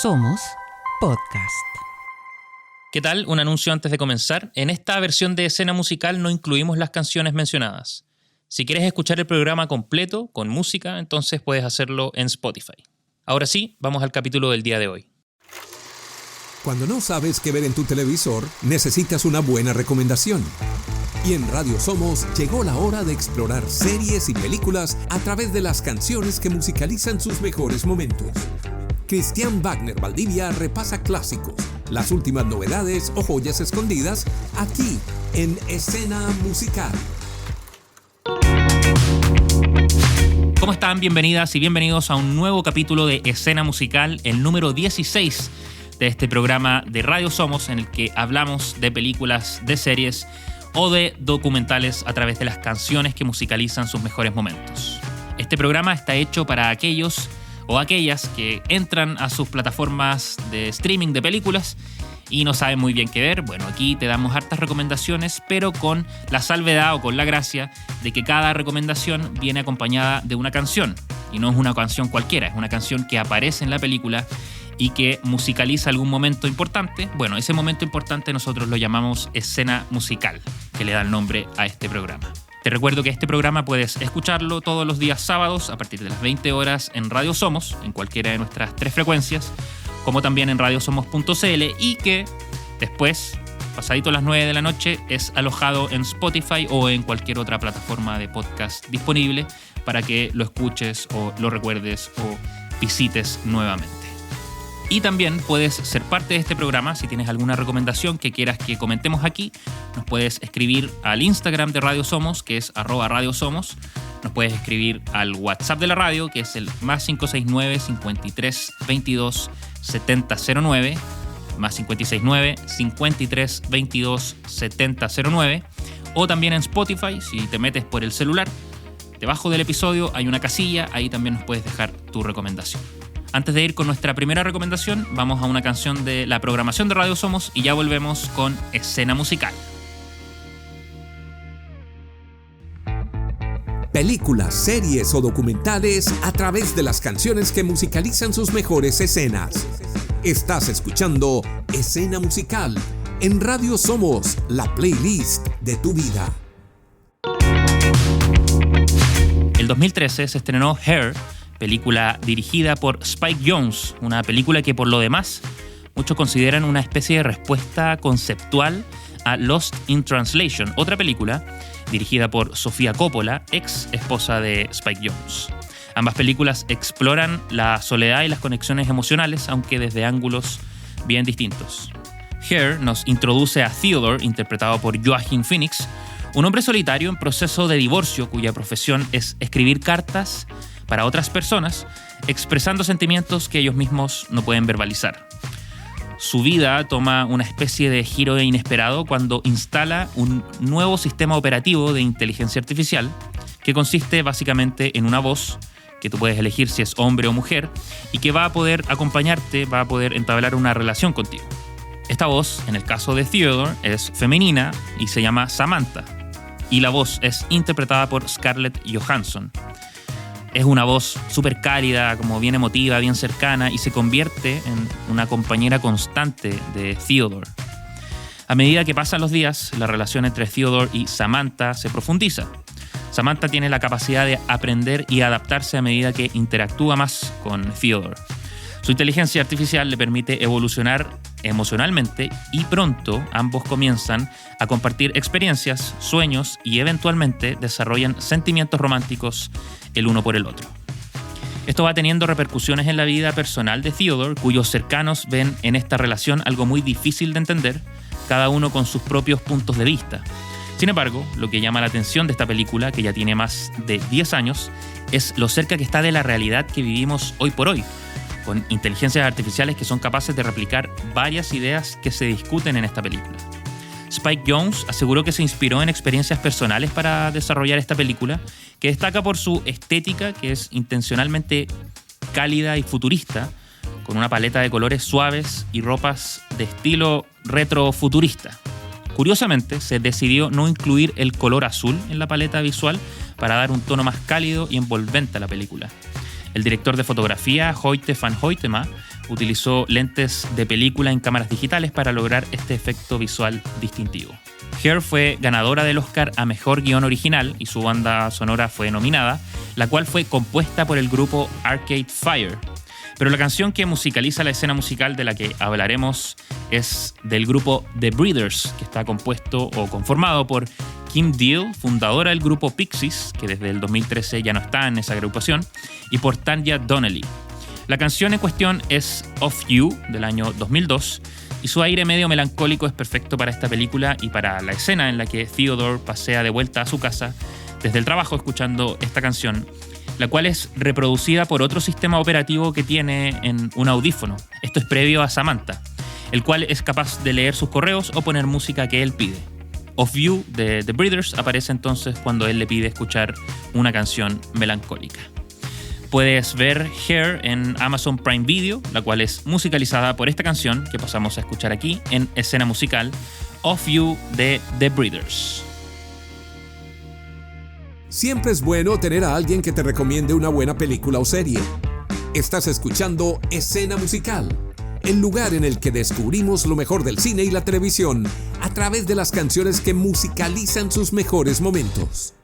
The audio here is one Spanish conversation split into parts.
Somos Podcast. ¿Qué tal? Un anuncio antes de comenzar. En esta versión de escena musical no incluimos las canciones mencionadas. Si quieres escuchar el programa completo, con música, entonces puedes hacerlo en Spotify. Ahora sí, vamos al capítulo del día de hoy. Cuando no sabes qué ver en tu televisor, necesitas una buena recomendación. Y en Radio Somos llegó la hora de explorar series y películas a través de las canciones que musicalizan sus mejores momentos. Cristian Wagner Valdivia repasa clásicos, las últimas novedades o joyas escondidas, aquí en Escena Musical. ¿Cómo están? Bienvenidas y bienvenidos a un nuevo capítulo de Escena Musical, el número 16 de este programa de Radio Somos, en el que hablamos de películas, de series o de documentales a través de las canciones que musicalizan sus mejores momentos. Este programa está hecho para aquellos o aquellas que entran a sus plataformas de streaming de películas y no saben muy bien qué ver. Bueno, aquí te damos hartas recomendaciones, pero con la salvedad o con la gracia de que cada recomendación viene acompañada de una canción. Y no es una canción cualquiera, es una canción que aparece en la película y que musicaliza algún momento importante. Bueno, ese momento importante nosotros lo llamamos escena musical, que le da el nombre a este programa. Te recuerdo que este programa puedes escucharlo todos los días sábados a partir de las 20 horas en Radio Somos, en cualquiera de nuestras 3 frecuencias, como también en radiosomos.cl, y que después, pasadito las 9 de la noche, es alojado en Spotify o en cualquier otra plataforma de podcast disponible para que lo escuches o lo recuerdes o visites nuevamente. Y también puedes ser parte de este programa. Si tienes alguna recomendación que quieras que comentemos aquí, nos puedes escribir al Instagram de Radio Somos, que es @radiosomos. Nos puedes escribir al WhatsApp de la radio, que es el +569 53 22 7009, +569 53 22 7009, o también en Spotify. Si te metes por el celular, debajo del episodio hay una casilla, ahí también nos puedes dejar tu recomendación. Antes de ir con nuestra primera recomendación, vamos a una canción de la programación de Radio Somos y ya volvemos con Escena Musical. Películas, series o documentales a través de las canciones que musicalizan sus mejores escenas. Estás escuchando Escena Musical en Radio Somos, la playlist de tu vida. El 2013 se estrenó Hair, película dirigida por Spike Jonze, una película que por lo demás muchos consideran una especie de respuesta conceptual a Lost in Translation, otra película dirigida por Sofía Coppola, ex esposa de Spike Jonze. Ambas películas exploran la soledad y las conexiones emocionales, aunque desde ángulos bien distintos. Hair nos introduce a Theodore, interpretado por Joaquin Phoenix, un hombre solitario en proceso de divorcio cuya profesión es escribir cartas para otras personas, expresando sentimientos que ellos mismos no pueden verbalizar. Su vida toma una especie de giro inesperado cuando instala un nuevo sistema operativo de inteligencia artificial que consiste básicamente en una voz que tú puedes elegir si es hombre o mujer y que va a poder acompañarte, va a poder entablar una relación contigo. Esta voz, en el caso de Theodore, es femenina y se llama Samantha, y la voz es interpretada por Scarlett Johansson. Es una voz súper cálida, como bien emotiva, bien cercana, y se convierte en una compañera constante de Theodore. A medida que pasan los días, la relación entre Theodore y Samantha se profundiza. Samantha tiene la capacidad de aprender y adaptarse a medida que interactúa más con Theodore. Su inteligencia artificial le permite evolucionar emocionalmente y pronto ambos comienzan a compartir experiencias, sueños y eventualmente desarrollan sentimientos románticos el uno por el otro. Esto va teniendo repercusiones en la vida personal de Theodore, cuyos cercanos ven en esta relación algo muy difícil de entender, cada uno con sus propios puntos de vista. Sin embargo, lo que llama la atención de esta película, que ya tiene más de 10 años, es lo cerca que está de la realidad que vivimos hoy por hoy, con inteligencias artificiales que son capaces de replicar varias ideas que se discuten en esta película. Spike Jonze aseguró que se inspiró en experiencias personales para desarrollar esta película, que destaca por su estética, que es intencionalmente cálida y futurista, con una paleta de colores suaves y ropas de estilo retrofuturista. Curiosamente, se decidió no incluir el color azul en la paleta visual para dar un tono más cálido y envolvente a la película. El director de fotografía, Hoyte van Hoytema, utilizó lentes de película en cámaras digitales para lograr este efecto visual distintivo. Hair fue ganadora del Oscar a Mejor Guión Original y su banda sonora fue nominada, la cual fue compuesta por el grupo Arcade Fire. Pero la canción que musicaliza la escena musical de la que hablaremos es del grupo The Breeders, que está compuesto o conformado por Kim Deal, fundadora del grupo Pixies, que desde el 2013 ya no está en esa agrupación, y por Tanya Donelly. La canción en cuestión es Of You, del año 2002, y su aire medio melancólico es perfecto para esta película y para la escena en la que Theodore pasea de vuelta a su casa desde el trabajo escuchando esta canción, la cual es reproducida por otro sistema operativo que tiene en un audífono. Esto es previo a Samantha, el cual es capaz de leer sus correos o poner música que él pide. Of You de The Breeders aparece entonces cuando él le pide escuchar una canción melancólica. Puedes ver Hair en Amazon Prime Video, la cual es musicalizada por esta canción que pasamos a escuchar aquí en escena musical, Of You de The Breeders. Siempre es bueno tener a alguien que te recomiende una buena película o serie. Estás escuchando Escena Musical, el lugar en el que descubrimos lo mejor del cine y la televisión a través de las canciones que musicalizan sus mejores momentos.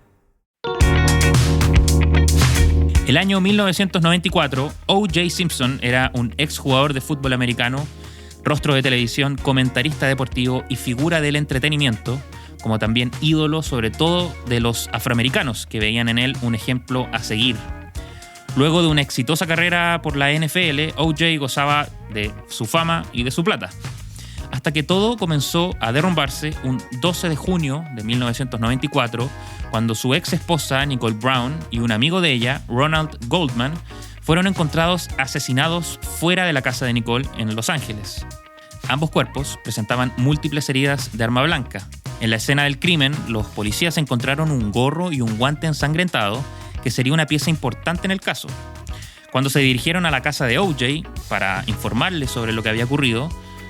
El año 1994, O.J. Simpson era un exjugador de fútbol americano, rostro de televisión, comentarista deportivo y figura del entretenimiento, como también ídolo sobre todo de los afroamericanos, que veían en él un ejemplo a seguir. Luego de una exitosa carrera por la NFL, O.J. gozaba de su fama y de su plata, hasta que todo comenzó a derrumbarse un 12 de junio de 1994, cuando su ex esposa Nicole Brown y un amigo de ella, Ronald Goldman, fueron encontrados asesinados fuera de la casa de Nicole en Los Ángeles. Ambos cuerpos presentaban múltiples heridas de arma blanca. En la escena del crimen, los policías encontraron un gorro y un guante ensangrentado, que sería una pieza importante en el caso. Cuando se dirigieron a la casa de O.J. para informarle sobre lo que había ocurrido,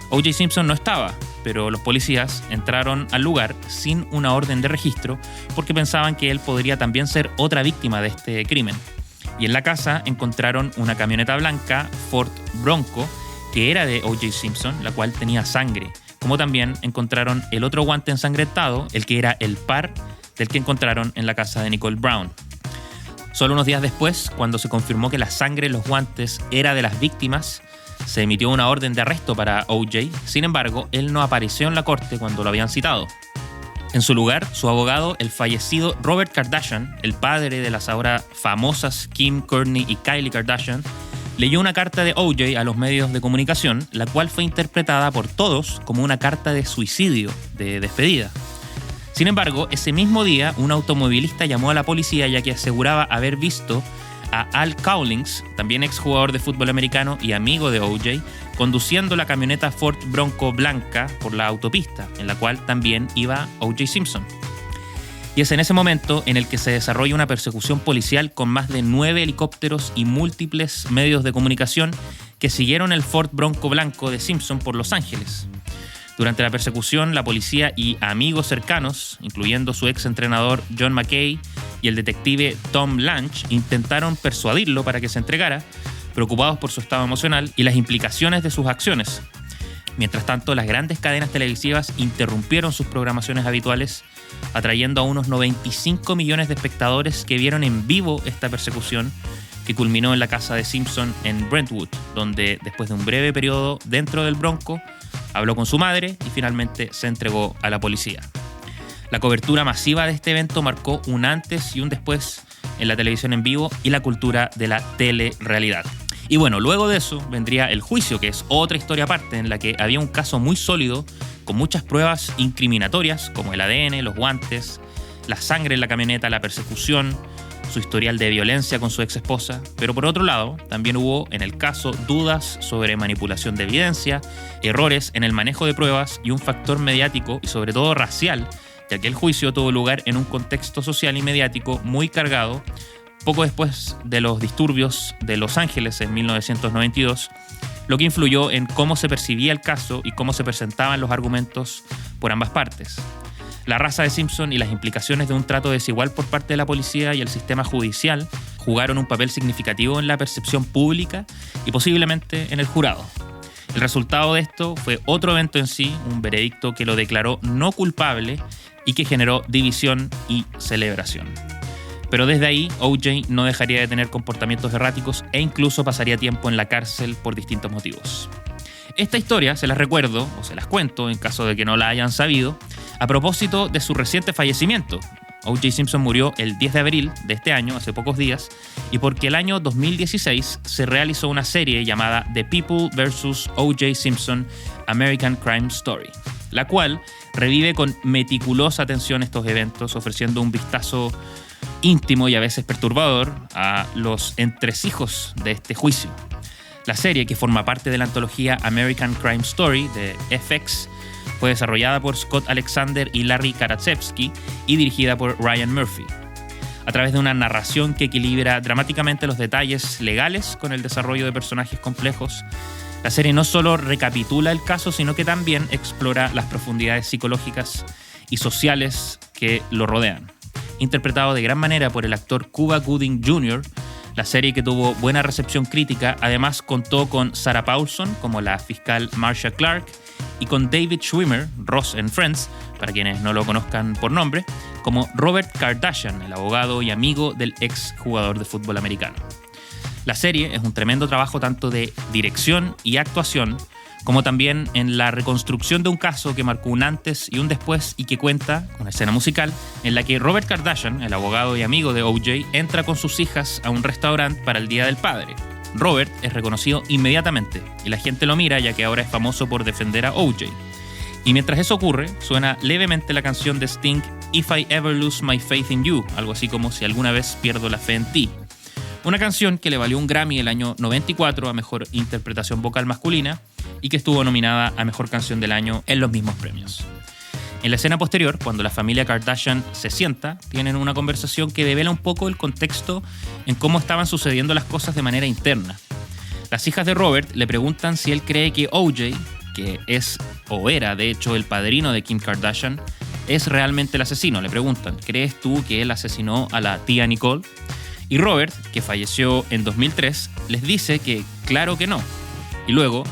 O.J. Simpson no estaba, pero los policías entraron al lugar sin una orden de registro porque pensaban que él podría también ser otra víctima de este crimen. Y en la casa encontraron una camioneta blanca Ford Bronco que era de O.J. Simpson, la cual tenía sangre, como también encontraron el otro guante ensangrentado, el que era el par del que encontraron en la casa de Nicole Brown. Solo unos días después, cuando se confirmó que la sangre en los guantes era de las víctimas, se emitió una orden de arresto para O.J. Sin embargo, él no apareció en la corte cuando lo habían citado. En su lugar, su abogado, el fallecido Robert Kardashian, el padre de las ahora famosas Kim, Kourtney y Kylie Kardashian, leyó una carta de O.J. a los medios de comunicación, la cual fue interpretada por todos como una carta de suicidio, de despedida. Sin embargo, ese mismo día, un automovilista llamó a la policía ya que aseguraba haber visto a Al Cowlings, también exjugador de fútbol americano y amigo de O.J., conduciendo la camioneta Ford Bronco blanca por la autopista, en la cual también iba O.J. Simpson. Y es en ese momento en el que se desarrolla una persecución policial con más de 9 helicópteros y múltiples medios de comunicación que siguieron el Ford Bronco blanco de Simpson por Los Ángeles. Durante la persecución, la policía y amigos cercanos, incluyendo su ex entrenador John McKay y el detective Tom Lange, intentaron persuadirlo para que se entregara, preocupados por su estado emocional y las implicaciones de sus acciones. Mientras tanto, las grandes cadenas televisivas interrumpieron sus programaciones habituales, atrayendo a unos 95 millones de espectadores que vieron en vivo esta persecución, que culminó en la casa de Simpson en Brentwood, donde, después de un breve periodo dentro del Bronco, habló con su madre y finalmente se entregó a la policía. La cobertura masiva de este evento marcó un antes y un después en la televisión en vivo y la cultura de la telerrealidad. Y bueno, luego de eso vendría el juicio, que es otra historia aparte en la que había un caso muy sólido con muchas pruebas incriminatorias como el ADN, los guantes, la sangre en la camioneta, la persecución, su historial de violencia con su ex esposa, pero por otro lado también hubo en el caso dudas sobre manipulación de evidencia, errores en el manejo de pruebas y un factor mediático y sobre todo racial, ya que el juicio tuvo lugar en un contexto social y mediático muy cargado poco después de los disturbios de Los Ángeles en 1992, lo que influyó en cómo se percibía el caso y cómo se presentaban los argumentos por ambas partes. La raza de Simpson y las implicaciones de un trato desigual por parte de la policía y el sistema judicial jugaron un papel significativo en la percepción pública y posiblemente en el jurado. El resultado de esto fue otro evento en sí, un veredicto que lo declaró no culpable y que generó división y celebración. Pero desde ahí, O.J. no dejaría de tener comportamientos erráticos e incluso pasaría tiempo en la cárcel por distintos motivos. Esta historia se las recuerdo, o se las cuento en caso de que no la hayan sabido, a propósito de su reciente fallecimiento. O.J. Simpson murió el 10 de abril de este año, hace pocos días, y porque el año 2016 se realizó una serie llamada The People vs. O.J. Simpson American Crime Story, la cual revive con meticulosa atención estos eventos, ofreciendo un vistazo íntimo y a veces perturbador a los entresijos de este juicio. La serie, que forma parte de la antología American Crime Story de FX, fue desarrollada por Scott Alexander y Larry Karaszewski y dirigida por Ryan Murphy. A través de una narración que equilibra dramáticamente los detalles legales con el desarrollo de personajes complejos, la serie no solo recapitula el caso, sino que también explora las profundidades psicológicas y sociales que lo rodean. Interpretado de gran manera por el actor Cuba Gooding Jr., la serie, que tuvo buena recepción crítica, además contó con Sarah Paulson como la fiscal Marcia Clark y con David Schwimmer, Ross en Friends, para quienes no lo conozcan por nombre, como Robert Kardashian, el abogado y amigo del ex jugador de fútbol americano. La serie es un tremendo trabajo tanto de dirección y actuación, como también en la reconstrucción de un caso que marcó un antes y un después y que cuenta con una escena musical en la que Robert Kardashian, el abogado y amigo de O.J., entra con sus hijas a un restaurante para el Día del Padre. Robert es reconocido inmediatamente y la gente lo mira, ya que ahora es famoso por defender a O.J. Y mientras eso ocurre, suena levemente la canción de Sting If I Ever Lose My Faith in You, algo así como Si alguna vez pierdo la fe en ti. Una canción que le valió un Grammy el año 94 a Mejor Interpretación Vocal Masculina y que estuvo nominada a Mejor Canción del Año en los mismos premios. En la escena posterior, cuando la familia Kardashian se sienta, tienen una conversación que devela un poco el contexto en cómo estaban sucediendo las cosas de manera interna. Las hijas de Robert le preguntan si él cree que O.J., que es o era de hecho el padrino de Kim Kardashian, es realmente el asesino. Le preguntan, ¿crees tú que él asesinó a la tía Nicole? Y Robert, que falleció en 2003, les dice que claro que no. Y luego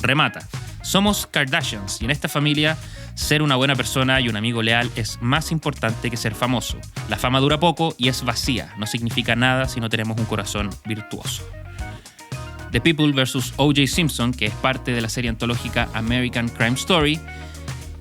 remata: somos Kardashians y en esta familia ser una buena persona y un amigo leal es más importante que ser famoso. La fama dura poco y es vacía, no significa nada si no tenemos un corazón virtuoso. The People vs. O.J. Simpson, que es parte de la serie antológica American Crime Story,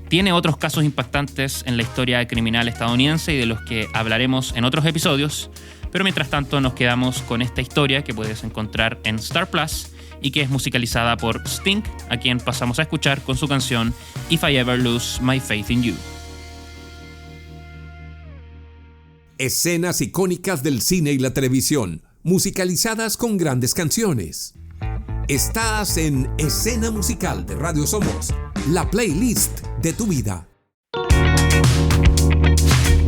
tiene otros casos impactantes en la historia criminal estadounidense y de los que hablaremos en otros episodios, pero mientras tanto nos quedamos con esta historia que puedes encontrar en Star Plus y que es musicalizada por Sting, a quien pasamos a escuchar con su canción If I Ever Lose My Faith in You. Escenas icónicas del cine y la televisión, musicalizadas con grandes canciones. Estás en Escena Musical de Radio Somos, la playlist de tu vida.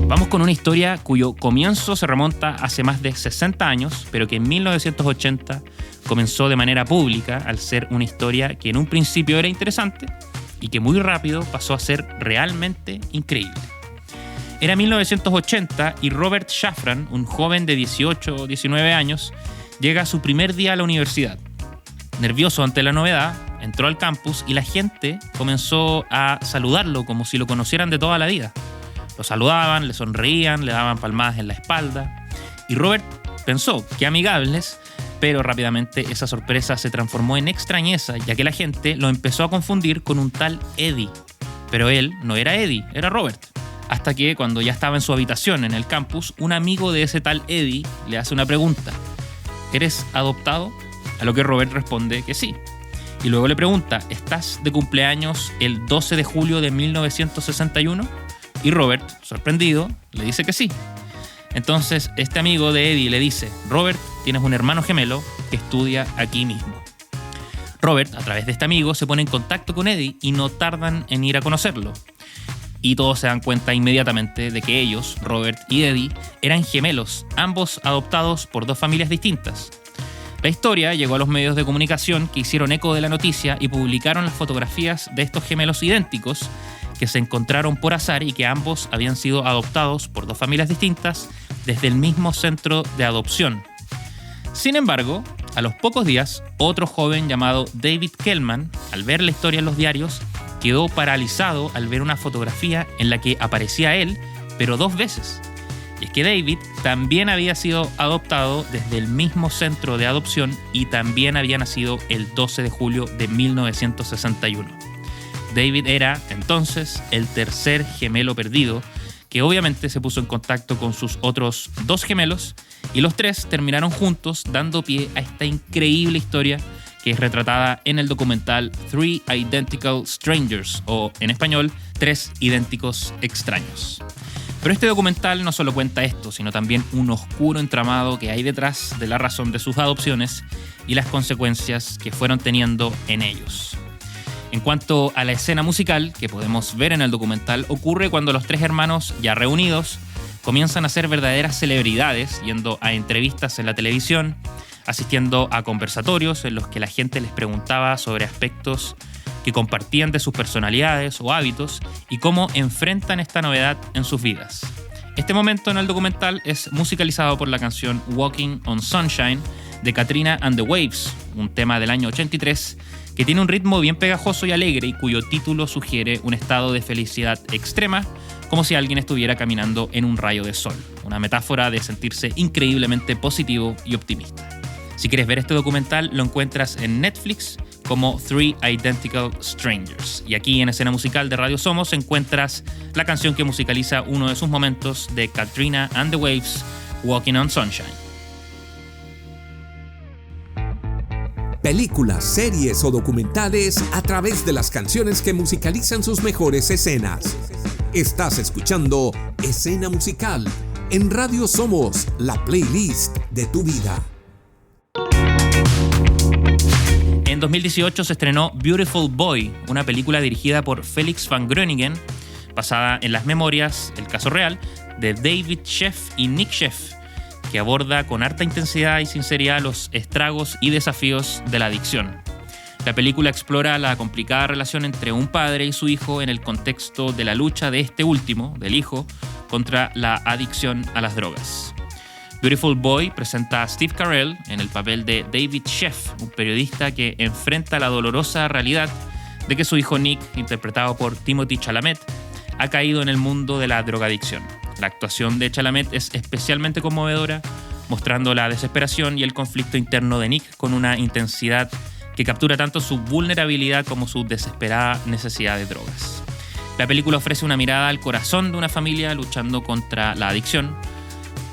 Vamos con una historia cuyo comienzo se remonta hace más de 60 años, pero que en 1980 comenzó de manera pública al ser una historia que en un principio era interesante y que muy rápido pasó a ser realmente increíble. Era 1980 y Robert Shafran, un joven de 18 o 19 años, llega a su primer día a la universidad. Nervioso ante la novedad, entró al campus y la gente comenzó a saludarlo como si lo conocieran de toda la vida. Lo saludaban, le sonreían, le daban palmadas en la espalda. Y Robert pensó, qué amigables, pero rápidamente esa sorpresa se transformó en extrañeza, ya que la gente lo empezó a confundir con un tal Eddie. Pero él no era Eddie, era Robert. Hasta que, cuando ya estaba en su habitación en el campus, un amigo de ese tal Eddie le hace una pregunta: ¿eres adoptado? A lo que Robert responde que sí. Y luego le pregunta, ¿estás de cumpleaños el 12 de julio de 1961? Y Robert, sorprendido, le dice que sí. Entonces este amigo de Eddie le dice, Robert, tienes un hermano gemelo que estudia aquí mismo. Robert, a través de este amigo, se pone en contacto con Eddie y no tardan en ir a conocerlo. Y todos se dan cuenta inmediatamente de que ellos, Robert y Eddie, eran gemelos, ambos adoptados por dos familias distintas. La historia llegó a los medios de comunicación, que hicieron eco de la noticia y publicaron las fotografías de estos gemelos idénticos, que se encontraron por azar y que ambos habían sido adoptados por dos familias distintas desde el mismo centro de adopción. Sin embargo, a los pocos días, otro joven llamado David Kellman, al ver la historia en los diarios, quedó paralizado al ver una fotografía en la que aparecía él, pero 2 veces. Y es que David también había sido adoptado desde el mismo centro de adopción y también había nacido el 12 de julio de 1961. David era, entonces, el tercer gemelo perdido, que obviamente se puso en contacto con sus otros 2 gemelos, y los 3 terminaron juntos, dando pie a esta increíble historia que es retratada en el documental Three Identical Strangers, o en español, 3 idénticos extraños. Pero este documental no solo cuenta esto, sino también un oscuro entramado que hay detrás de la razón de sus adopciones y las consecuencias que fueron teniendo en ellos. En cuanto a la escena musical que podemos ver en el documental, ocurre cuando los 3 hermanos, ya reunidos, comienzan a ser verdaderas celebridades, yendo a entrevistas en la televisión, asistiendo a conversatorios en los que la gente les preguntaba sobre aspectos que compartían de sus personalidades o hábitos y cómo enfrentan esta novedad en sus vidas. Este momento en el documental es musicalizado por la canción Walking on Sunshine de Katrina and the Waves, un tema del año 83 que tiene un ritmo bien pegajoso y alegre y cuyo título sugiere un estado de felicidad extrema, como si alguien estuviera caminando en un rayo de sol, una metáfora de sentirse increíblemente positivo y optimista. Si quieres ver este documental, lo encuentras en Netflix como Three Identical Strangers. Y aquí en Escena Musical de Radio Somos encuentras la canción que musicaliza uno de sus momentos de Katrina and the Waves, Walking on Sunshine. Películas, series o documentales a través de las canciones que musicalizan sus mejores escenas. Estás escuchando Escena Musical en Radio Somos, la playlist de tu vida. En 2018 se estrenó Beautiful Boy, una película dirigida por Felix van Groeningen, basada en las memorias, el caso real, de David Sheff y Nick Sheff, que aborda con harta intensidad y sinceridad los estragos y desafíos de la adicción. La película explora la complicada relación entre un padre y su hijo en el contexto de la lucha de este último, del hijo, contra la adicción a las drogas. Beautiful Boy presenta a Steve Carell en el papel de David Sheff, un periodista que enfrenta la dolorosa realidad de que su hijo Nick, interpretado por Timothée Chalamet, ha caído en el mundo de la drogadicción. La actuación de Chalamet es especialmente conmovedora, mostrando la desesperación y el conflicto interno de Nick con una intensidad que captura tanto su vulnerabilidad como su desesperada necesidad de drogas. La película ofrece una mirada al corazón de una familia luchando contra la adicción,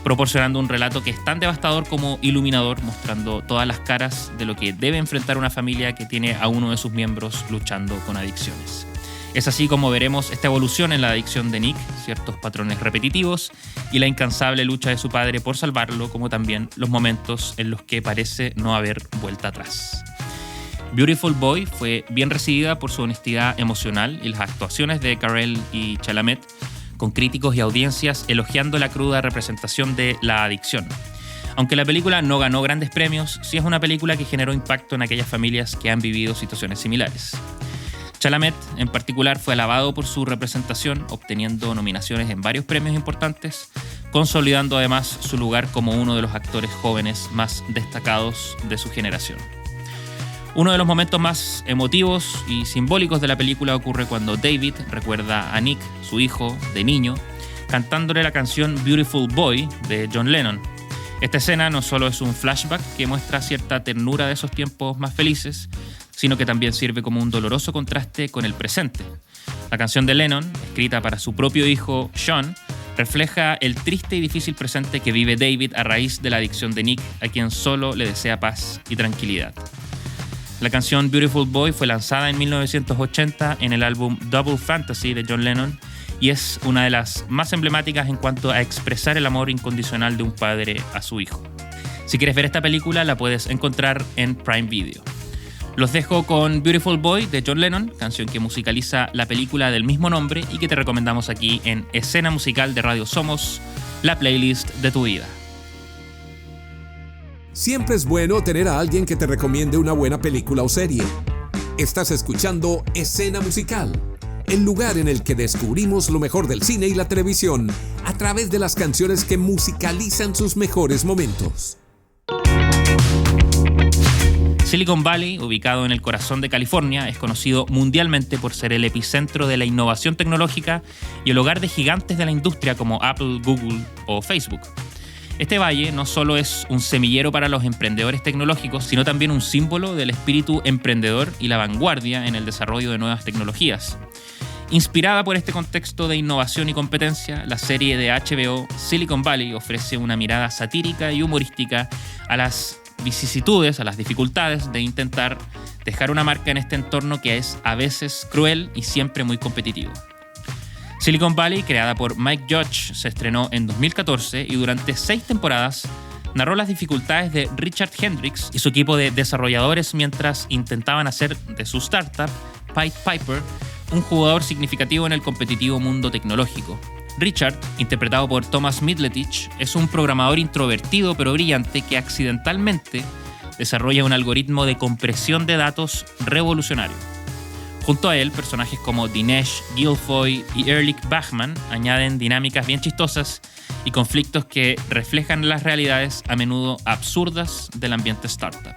proporcionando un relato que es tan devastador como iluminador, mostrando todas las caras de lo que debe enfrentar una familia que tiene a uno de sus miembros luchando con adicciones. Es así como veremos esta evolución en la adicción de Nick, ciertos patrones repetitivos y la incansable lucha de su padre por salvarlo, como también los momentos en los que parece no haber vuelta atrás. Beautiful Boy fue bien recibida por su honestidad emocional y las actuaciones de Carell y Chalamet, con críticos y audiencias elogiando la cruda representación de la adicción. Aunque la película no ganó grandes premios, sí es una película que generó impacto en aquellas familias que han vivido situaciones similares. Chalamet, en particular, fue alabado por su representación, obteniendo nominaciones en varios premios importantes, consolidando además su lugar como uno de los actores jóvenes más destacados de su generación. Uno de los momentos más emotivos y simbólicos de la película ocurre cuando David recuerda a Nick, su hijo, de niño, cantándole la canción Beautiful Boy de John Lennon. Esta escena no solo es un flashback que muestra cierta ternura de esos tiempos más felices, sino que también sirve como un doloroso contraste con el presente. La canción de Lennon, escrita para su propio hijo Sean, refleja el triste y difícil presente que vive David a raíz de la adicción de Nick, a quien solo le desea paz y tranquilidad. La canción Beautiful Boy fue lanzada en 1980 en el álbum Double Fantasy de John Lennon y es una de las más emblemáticas en cuanto a expresar el amor incondicional de un padre a su hijo. Si quieres ver esta película, la puedes encontrar en Prime Video. Los dejo con Beautiful Boy de John Lennon, canción que musicaliza la película del mismo nombre y que te recomendamos aquí en Escena Musical de Radio Somos, la playlist de tu vida. Siempre es bueno tener a alguien que te recomiende una buena película o serie. Estás escuchando Escena Musical el lugar en el que descubrimos lo mejor del cine y la televisión a través de las canciones que musicalizan sus mejores momentos. Silicon Valley, ubicado en el corazón de California, es conocido mundialmente por ser el epicentro de la innovación tecnológica y el hogar de gigantes de la industria como Apple, Google o Facebook. Este valle no solo es un semillero para los emprendedores tecnológicos, sino también un símbolo del espíritu emprendedor y la vanguardia en el desarrollo de nuevas tecnologías. Inspirada por este contexto de innovación y competencia, la serie de HBO Silicon Valley ofrece una mirada satírica y humorística a las vicisitudes, a las dificultades de intentar dejar una marca en este entorno que es a veces cruel y siempre muy competitivo. Silicon Valley, creada por Mike Judge, se estrenó en 2014 y durante 6 temporadas narró las dificultades de Richard Hendricks y su equipo de desarrolladores mientras intentaban hacer de su startup, Pied Piper, un jugador significativo en el competitivo mundo tecnológico. Richard, interpretado por Thomas Middleditch, es un programador introvertido pero brillante que accidentalmente desarrolla un algoritmo de compresión de datos revolucionario. Junto a él, personajes como Dinesh Gilfoy y Ehrlich Bachman añaden dinámicas bien chistosas y conflictos que reflejan las realidades a menudo absurdas del ambiente startup.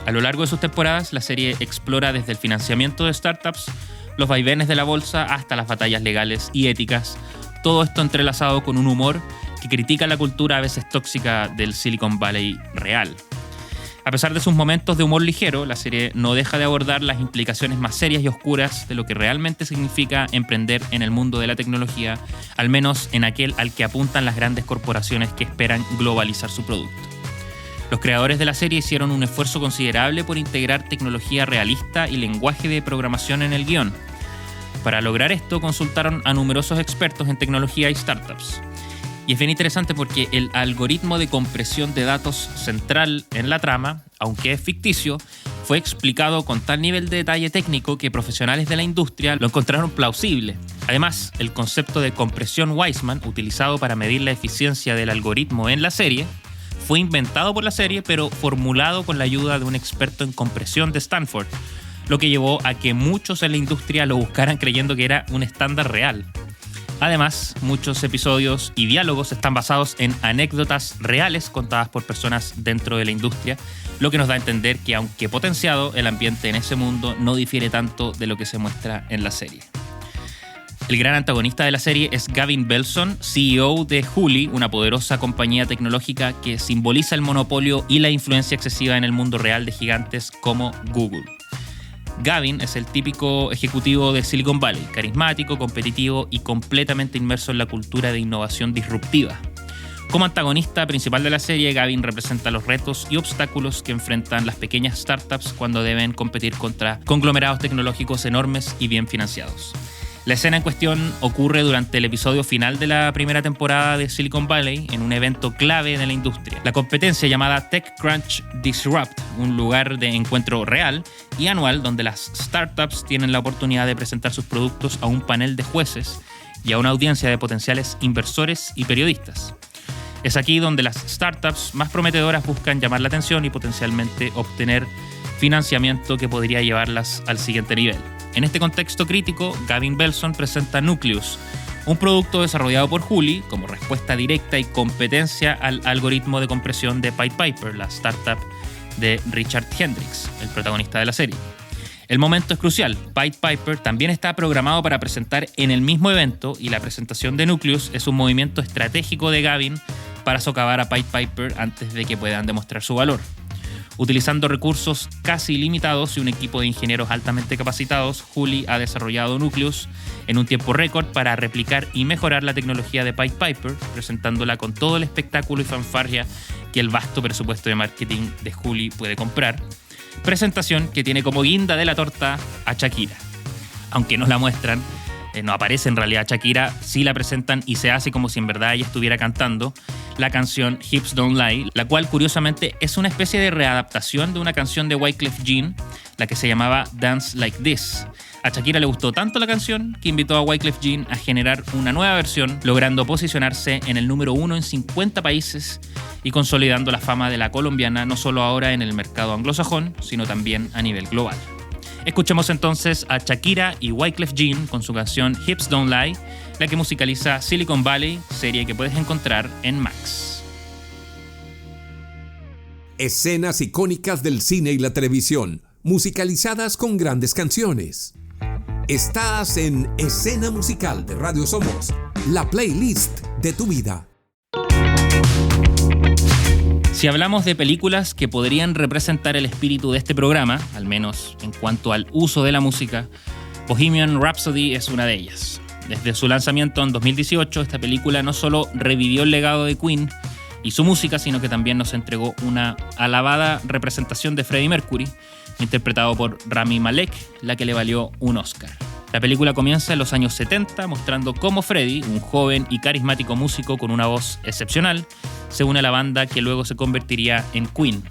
A lo largo de sus temporadas, la serie explora desde el financiamiento de startups, los vaivenes de la bolsa hasta las batallas legales y éticas, todo esto entrelazado con un humor que critica la cultura a veces tóxica del Silicon Valley real. A pesar de sus momentos de humor ligero, la serie no deja de abordar las implicaciones más serias y oscuras de lo que realmente significa emprender en el mundo de la tecnología, al menos en aquel al que apuntan las grandes corporaciones que esperan globalizar su producto. Los creadores de la serie hicieron un esfuerzo considerable por integrar tecnología realista y lenguaje de programación en el guión. Para lograr esto, consultaron a numerosos expertos en tecnología y startups. Y es bien interesante porque el algoritmo de compresión de datos central en la trama, aunque es ficticio, fue explicado con tal nivel de detalle técnico que profesionales de la industria lo encontraron plausible. Además, el concepto de compresión Weissman, utilizado para medir la eficiencia del algoritmo en la serie, fue inventado por la serie, pero formulado con la ayuda de un experto en compresión de Stanford, lo que llevó a que muchos en la industria lo buscaran creyendo que era un estándar real. Además, muchos episodios y diálogos están basados en anécdotas reales contadas por personas dentro de la industria, lo que nos da a entender que, aunque potenciado, el ambiente en ese mundo no difiere tanto de lo que se muestra en la serie. El gran antagonista de la serie es Gavin Belson, CEO de Huli, una poderosa compañía tecnológica que simboliza el monopolio y la influencia excesiva en el mundo real de gigantes como Google. Gavin es el típico ejecutivo de Silicon Valley, carismático, competitivo y completamente inmerso en la cultura de innovación disruptiva. Como antagonista principal de la serie, Gavin representa los retos y obstáculos que enfrentan las pequeñas startups cuando deben competir contra conglomerados tecnológicos enormes y bien financiados. La escena en cuestión ocurre durante el episodio final de la primera temporada de Silicon Valley, en un evento clave de la industria. La competencia llamada TechCrunch Disrupt, un lugar de encuentro real y anual donde las startups tienen la oportunidad de presentar sus productos a un panel de jueces y a una audiencia de potenciales inversores y periodistas. Es aquí donde las startups más prometedoras buscan llamar la atención y potencialmente obtener financiamiento que podría llevarlas al siguiente nivel. En este contexto crítico, Gavin Belson presenta Nucleus, un producto desarrollado por Huli como respuesta directa y competencia al algoritmo de compresión de Pied Piper, la startup de Richard Hendricks, el protagonista de la serie. El momento es crucial. Pied Piper también está programado para presentar en el mismo evento y la presentación de Nucleus es un movimiento estratégico de Gavin para socavar a Pied Piper antes de que puedan demostrar su valor. Utilizando recursos casi ilimitados y un equipo de ingenieros altamente capacitados, Huli ha desarrollado Nucleus en un tiempo récord para replicar y mejorar la tecnología de Pied Piper, presentándola con todo el espectáculo y fanfarria que el vasto presupuesto de marketing de Huli puede comprar. Presentación que tiene como guinda de la torta a Shakira. Aunque no la muestran, no aparece en realidad Shakira, sí la presentan y se hace como si en verdad ella estuviera cantando la canción Hips Don't Lie, la cual curiosamente es una especie de readaptación de una canción de Wyclef Jean, la que se llamaba Dance Like This. A Shakira le gustó tanto la canción que invitó a Wyclef Jean a generar una nueva versión, logrando posicionarse en el número 1 en 50 países y consolidando la fama de la colombiana no solo ahora en el mercado anglosajón, sino también a nivel global. Escuchemos entonces a Shakira y Wyclef Jean con su canción Hips Don't Lie, la que musicaliza Silicon Valley, serie que puedes encontrar en Max. Escenas icónicas del cine y la televisión, musicalizadas con grandes canciones. Estás en Escena Musical de Radio Somos, la playlist de tu vida. Si hablamos de películas que podrían representar el espíritu de este programa, al menos en cuanto al uso de la música, Bohemian Rhapsody es una de ellas. Desde su lanzamiento en 2018, esta película no solo revivió el legado de Queen y su música, sino que también nos entregó una alabada representación de Freddie Mercury, interpretado por Rami Malek, la que le valió un Oscar. La película comienza en los años 70, mostrando cómo Freddie, un joven y carismático músico con una voz excepcional, se une a la banda que luego se convertiría en Queen.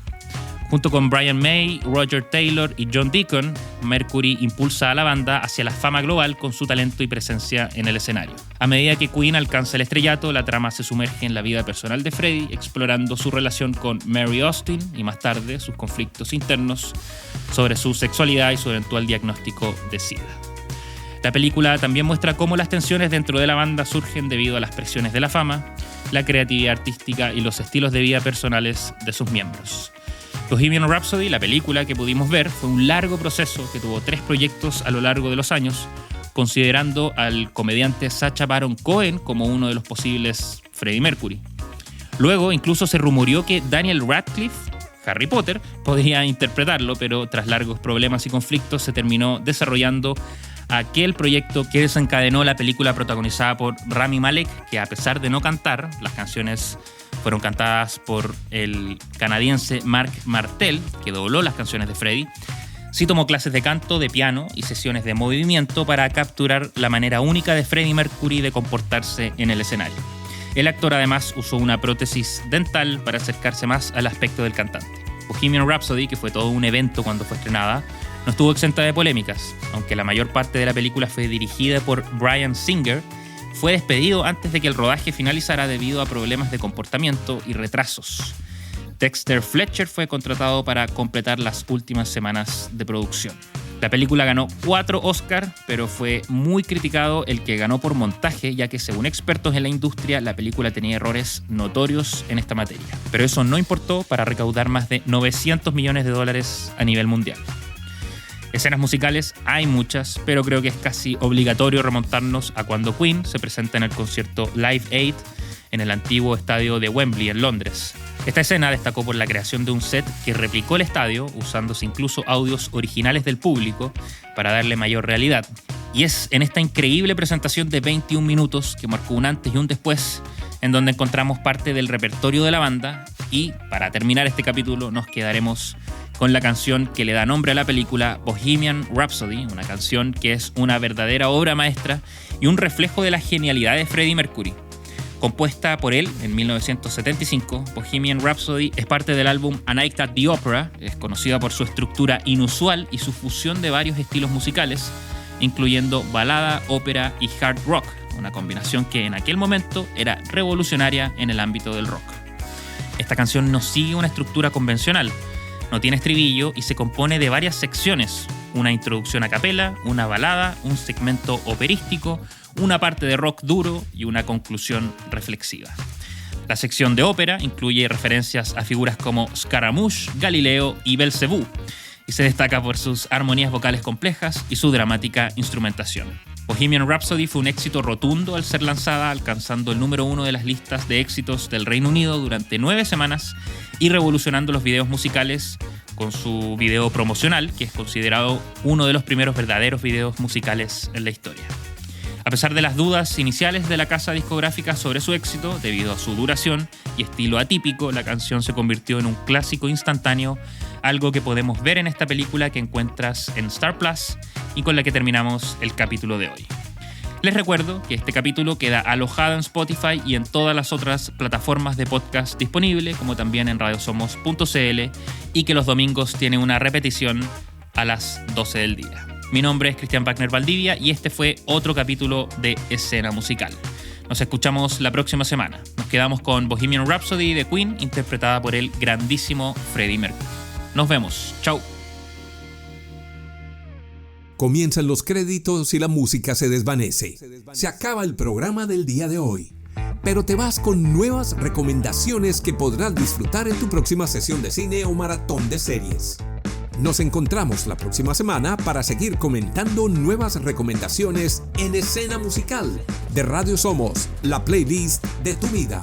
Junto con Brian May, Roger Taylor y John Deacon, Mercury impulsa a la banda hacia la fama global con su talento y presencia en el escenario. A medida que Queen alcanza el estrellato, la trama se sumerge en la vida personal de Freddie, explorando su relación con Mary Austin y más tarde sus conflictos internos sobre su sexualidad y su eventual diagnóstico de SIDA. La película también muestra cómo las tensiones dentro de la banda surgen debido a las presiones de la fama, la creatividad artística y los estilos de vida personales de sus miembros. Bohemian Rhapsody, la película que pudimos ver, fue un largo proceso que tuvo 3 proyectos a lo largo de los años, considerando al comediante Sacha Baron Cohen como uno de los posibles Freddie Mercury. Luego incluso se rumoreó que Daniel Radcliffe, Harry Potter, podría interpretarlo, pero tras largos problemas y conflictos se terminó desarrollando aquel proyecto que desencadenó la película protagonizada por Rami Malek, que a pesar de no cantar, las canciones fueron cantadas por el canadiense Marc Martel, que dobló las canciones de Freddie. Sí tomó clases de canto, de piano y sesiones de movimiento para capturar la manera única de Freddie Mercury de comportarse en el escenario. El actor además usó una prótesis dental para acercarse más al aspecto del cantante. Bohemian Rhapsody, que fue todo un evento cuando fue estrenada, no estuvo exenta de polémicas, aunque la mayor parte de la película fue dirigida por Bryan Singer. Fue despedido antes de que el rodaje finalizara debido a problemas de comportamiento y retrasos. Dexter Fletcher fue contratado para completar las últimas semanas de producción. La película ganó 4 Oscars, pero fue muy criticado el que ganó por montaje, ya que según expertos en la industria, la película tenía errores notorios en esta materia. Pero eso no importó para recaudar más de $900 millones a nivel mundial. Escenas musicales hay muchas, pero creo que es casi obligatorio remontarnos a cuando Queen se presenta en el concierto Live Aid en el antiguo estadio de Wembley en Londres. Esta escena destacó por la creación de un set que replicó el estadio, usándose incluso audios originales del público para darle mayor realidad. Y es en esta increíble presentación de 21 minutos que marcó un antes y un después, en donde encontramos parte del repertorio de la banda. Y para terminar este capítulo nos quedaremos con la canción que le da nombre a la película, Bohemian Rhapsody, una canción que es una verdadera obra maestra y un reflejo de la genialidad de Freddie Mercury. Compuesta por él en 1975, Bohemian Rhapsody es parte del álbum A Night at the Opera. Es conocida por su estructura inusual y su fusión de varios estilos musicales, incluyendo balada, ópera y hard rock, una combinación que en aquel momento era revolucionaria en el ámbito del rock. Esta canción no sigue una estructura convencional, no tiene estribillo y se compone de varias secciones: una introducción a capela, una balada, un segmento operístico, una parte de rock duro y una conclusión reflexiva. La sección de ópera incluye referencias a figuras como Scaramouche, Galileo y Belcebú, y se destaca por sus armonías vocales complejas y su dramática instrumentación. Bohemian Rhapsody fue un éxito rotundo al ser lanzada, alcanzando el número 1 de las listas de éxitos del Reino Unido durante 9 semanas y revolucionando los videos musicales con su video promocional, que es considerado uno de los primeros verdaderos videos musicales en la historia. A pesar de las dudas iniciales de la casa discográfica sobre su éxito, debido a su duración y estilo atípico, la canción se convirtió en un clásico instantáneo, algo que podemos ver en esta película que encuentras en Star Plus y con la que terminamos el capítulo de hoy. Les recuerdo que este capítulo queda alojado en Spotify y en todas las otras plataformas de podcast disponibles, como también en radiosomos.cl, y que los domingos tiene una repetición a las 12 del día. Mi nombre es Cristian Wagner Valdivia y este fue otro capítulo de Escena Musical. Nos escuchamos la próxima semana. Nos quedamos con Bohemian Rhapsody de Queen, interpretada por el grandísimo Freddie Mercury. Nos vemos. Chau. Comienzan los créditos y la música se desvanece. Se acaba el programa del día de hoy. Pero te vas con nuevas recomendaciones que podrás disfrutar en tu próxima sesión de cine o maratón de series. Nos encontramos la próxima semana para seguir comentando nuevas recomendaciones en Escena Musical de Radio Somos, la playlist de tu vida.